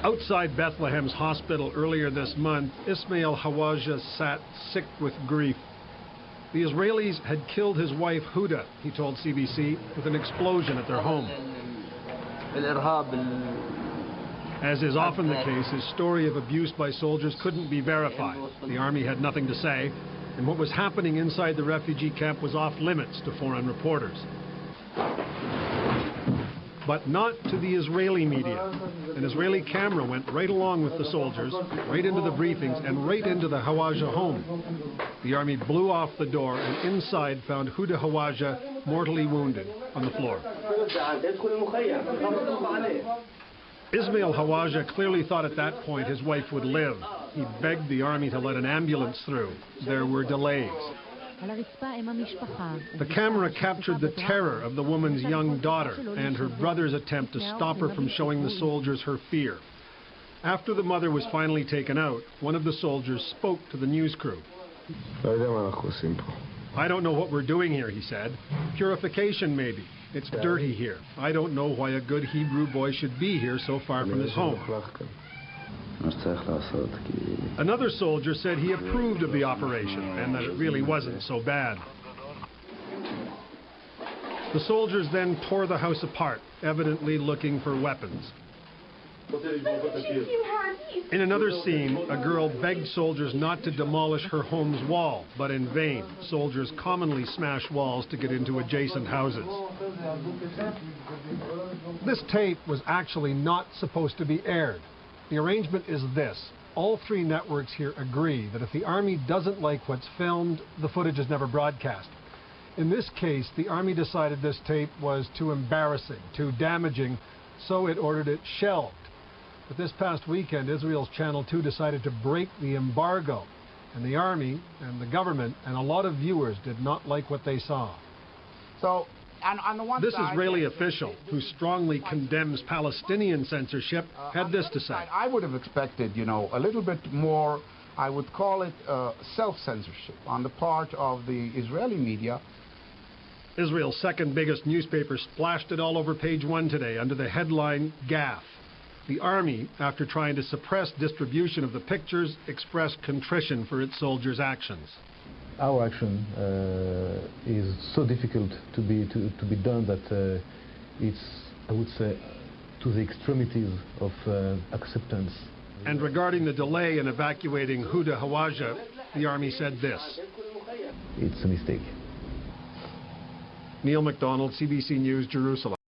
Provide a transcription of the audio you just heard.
Outside Bethlehem's hospital earlier this month, Ismail Hawaja sat sick with grief. The Israelis had killed his wife Huda, he told CBC, with an explosion at their home. As is often the case, his story of abuse by soldiers couldn't be verified. The army had nothing to say, and what was happening inside the refugee camp was off limits to foreign reporters. But not to the Israeli media. An Israeli camera went right along with the soldiers, right into the briefings, and right into the Hawaja home. The army blew off the door and inside found Huda Hawaja mortally wounded on the floor. Ismail Hawaja clearly thought at that point his wife would live. He begged the army to let an ambulance through. There were delays. The camera captured the terror of the woman's young daughter and her brother's attempt to stop her from showing the soldiers her fear. After the mother was finally taken out, one of the soldiers spoke to the news crew. "I don't know what we're doing here," he said. "Purification, maybe. It's dirty here. I don't know why a good Hebrew boy should be here so far from his home." Another soldier said he approved of the operation and that it really wasn't so bad. The soldiers then tore the house apart, evidently looking for weapons. In another scene, a girl begged soldiers not to demolish her home's wall, but in vain. Soldiers commonly smash walls to get into adjacent houses. This tape was actually not supposed to be aired. The arrangement is this. All three networks here agree that if the army doesn't like what's filmed, the footage is never broadcast. In this case, the army decided this tape was too embarrassing, too damaging, so it ordered it shelved. But this past weekend, Israel's Channel 2 decided to break the embargo, and the army and the government and a lot of viewers did not like what they saw. This Israeli official, who strongly condemns Palestinian censorship, had this to say. I would have expected, a little bit more, I would call it self-censorship on the part of the Israeli media. Israel's second biggest newspaper splashed it all over page 1 today under the headline, "Gaffe." The army, after trying to suppress distribution of the pictures, expressed contrition for its soldiers' actions. Our action is so difficult to be done that it's, I would say, to the extremities of acceptance. And regarding the delay in evacuating Huda Hawaja, the army said this. It's a mistake. Neil MacDonald, CBC News, Jerusalem.